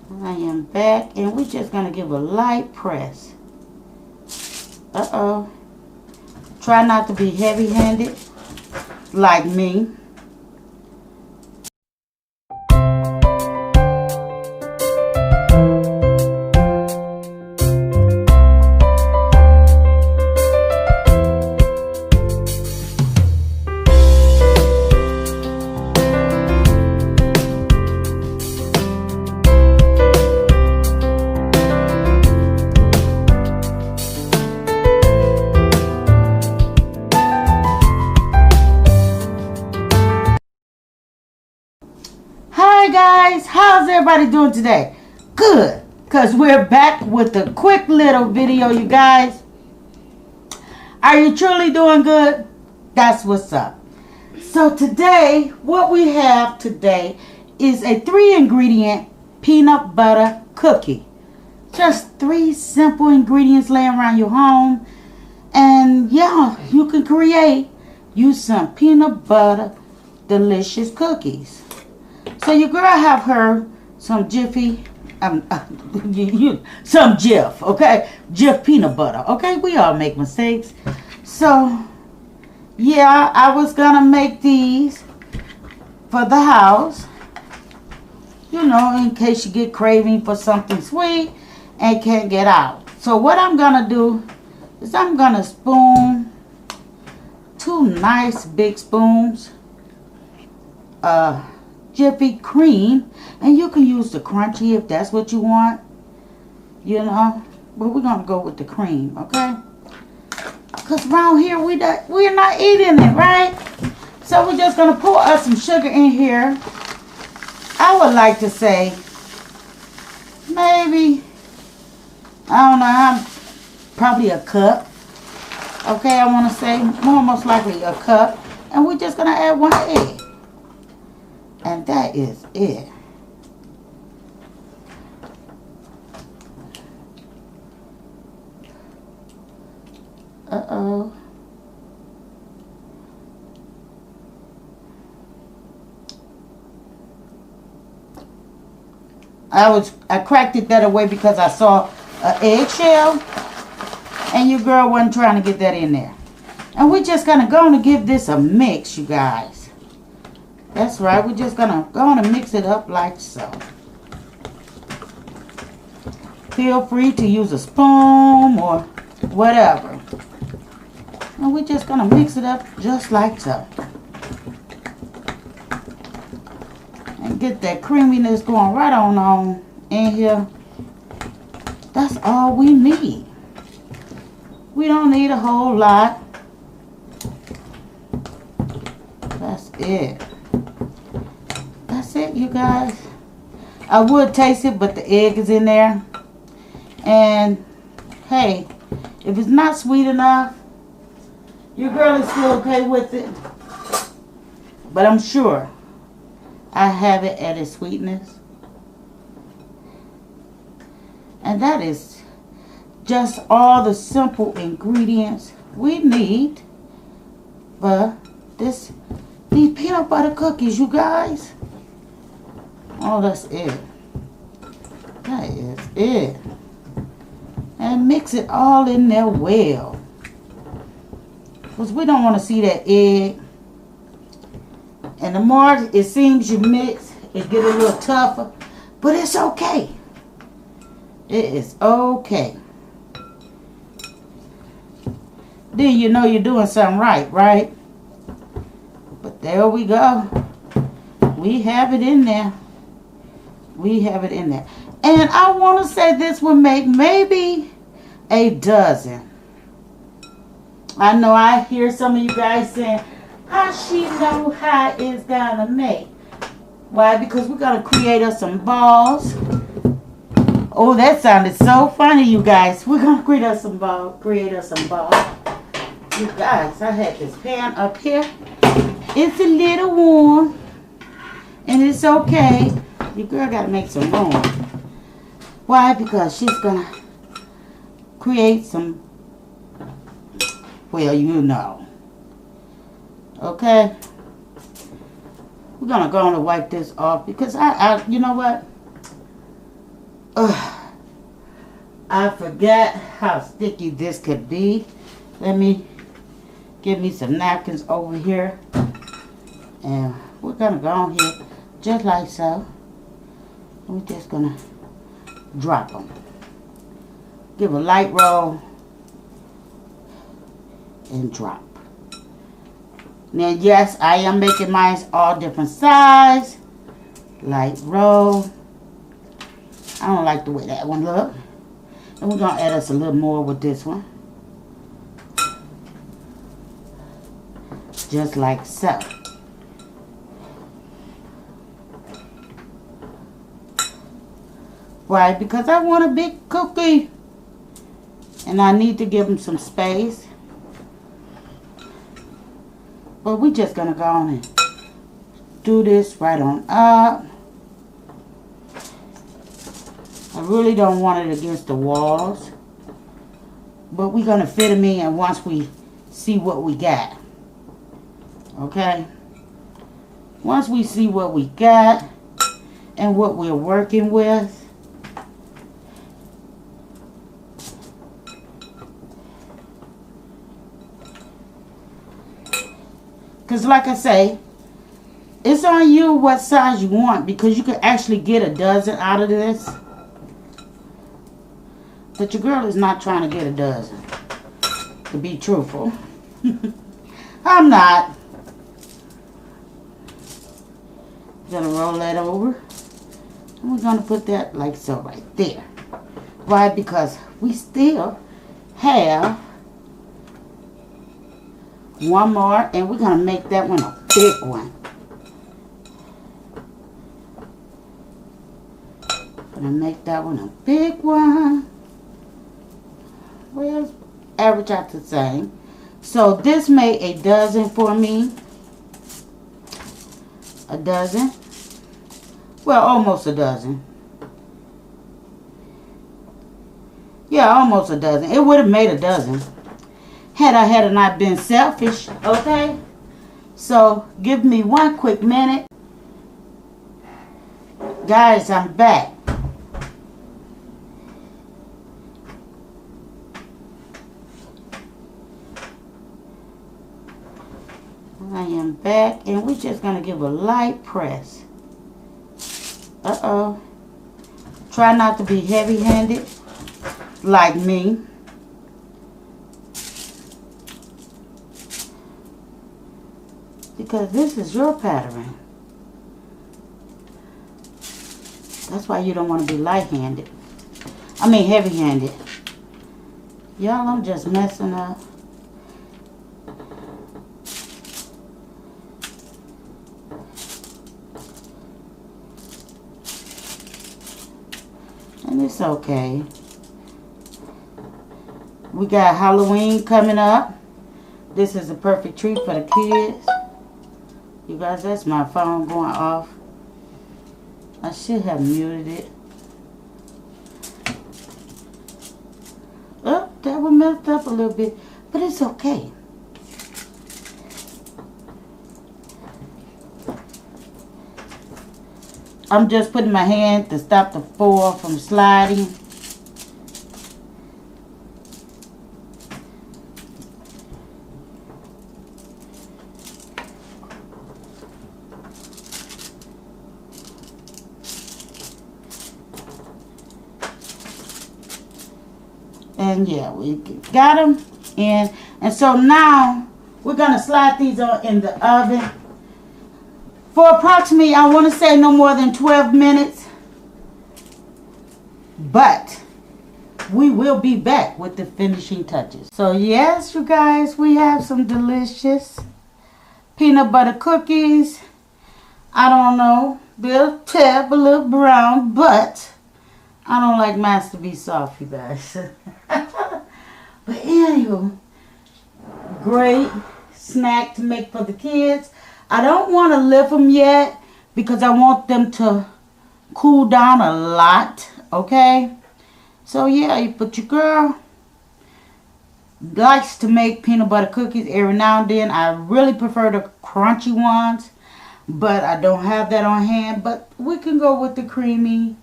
I am back, and we're just going to give a light press. Uh-oh. Try not to be heavy-handed like me. Hi guys, how's everybody doing today? Good, because we're back with a quick little video, you guys. Are you truly doing good? That's what's up. So today, what we have today is a 3-ingredient peanut butter cookie. Just 3 simple ingredients laying around your home. And yeah, you can use some peanut butter delicious cookies. So your girl have her some Jiffy, some Jif, okay? Jif peanut butter, okay? We all make mistakes. So, yeah, I was gonna make these for the house. You know, in case you get craving for something sweet and can't get out. So what I'm gonna do is I'm gonna spoon 2 nice big spoons Jiffy cream, and you can use the crunchy if that's what you want, you know, but we're gonna go with the cream, okay? Because around here we're not eating it, right? So we're just gonna pour us some sugar in here. I would like to say maybe, I don't know, probably a cup, okay? I want to say most likely a cup, and we're just gonna add 1 egg. And that is it. Uh-oh. I cracked it that way because I saw an eggshell, and your girl wasn't trying to get that in there. And we're just gonna go and give this a mix, you guys. That's right, we're just gonna mix it up like so. Feel free to use a spoon or whatever. And we're just gonna mix it up just like so. And get that creaminess going right on in here. That's all we need. We don't need a whole lot. That's it. That's it, you guys. I would taste it, but the egg is in there. And hey, if it's not sweet enough, your girl is still okay with it. But I'm sure I have it at its sweetness. And that is just all the simple ingredients we need for these peanut butter cookies, you guys. Oh, that's it. That is it. And mix it all in there well. Because we don't want to see that egg. And the more it seems you mix, it gets a little tougher. But it's okay. It is okay. Then you know you're doing something right, right? But there we go. We have it in there. We have it in there. And I want to say this will make maybe a dozen. I know I hear some of you guys saying, how she know how it's gonna make? Why? Because we're gonna create us some balls. Oh, that sounded so funny, you guys. We're gonna create us some balls. You guys, I had this pan up here. It's a little warm, and it's okay. Your girl gotta make some room. Why? Because she's gonna create some, well, you know. Okay? We're gonna go on and wipe this off because you know what? I forgot how sticky this could be. Let me give me some napkins over here. And we're gonna go on here just like so. We're just gonna drop them. Give a light roll and drop. Now, yes, I am making mine all different size. Light roll. I don't like the way that one look. And we're gonna add us a little more with this one. Just like so. Why? Because I want a big cookie. And I need to give them some space. But we're just going to go on and do this right on up. I really don't want it against the walls. But we're going to fit them in once we see what we got. Okay? Once we see what we got and what we're working with. Because like I say, it's on you what size you want, because you could actually get a dozen out of this. But your girl is not trying to get a dozen, to be truthful. I'm not. Gonna roll that over. And we're gonna put that like so right there. Why? Because we still have one more, and we're gonna make that one a big one. Gonna make that one a big one. Well, average out the same. So this made a dozen for me. A dozen. Well, almost a dozen. Yeah, almost a dozen. It would have made a dozen had I not been selfish, okay? So, give me one quick minute. Guys, I'm back. I am back, and we're just going to give a light press. Uh-oh. Try not to be heavy-handed like me. Because this is your pattern. That's why you don't want to be light-handed. I mean heavy-handed. Y'all, I'm just messing up. And it's okay. We got Halloween coming up. This is a perfect treat for the kids. You guys, that's my phone going off. I should have muted it. Oh, that one messed up a little bit, but it's okay. I'm just putting my hand to stop the foil from sliding. And yeah, we got them in. And so now we're going to slide these on in the oven for approximately, I want to say no more than 12 minutes. But we will be back with the finishing touches. So yes, you guys, we have some delicious peanut butter cookies. I don't know, they'll tap a little brown, but I don't like mine to be soft, you guys. But anywho, great snack to make for the kids. I don't want to lift them yet because I want them to cool down a lot, okay? So yeah, but your girl likes to make peanut butter cookies every now and then. I really prefer the crunchy ones, but I don't have that on hand. But we can go with the creamy,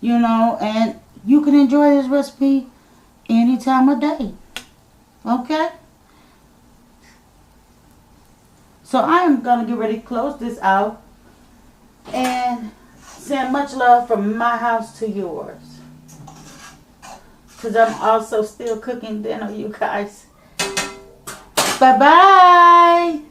you know, and you can enjoy this recipe any time of day. Okay? So I am going to get ready to close this out and send much love from my house to yours. Because I'm also still cooking dinner, you guys. Bye-bye.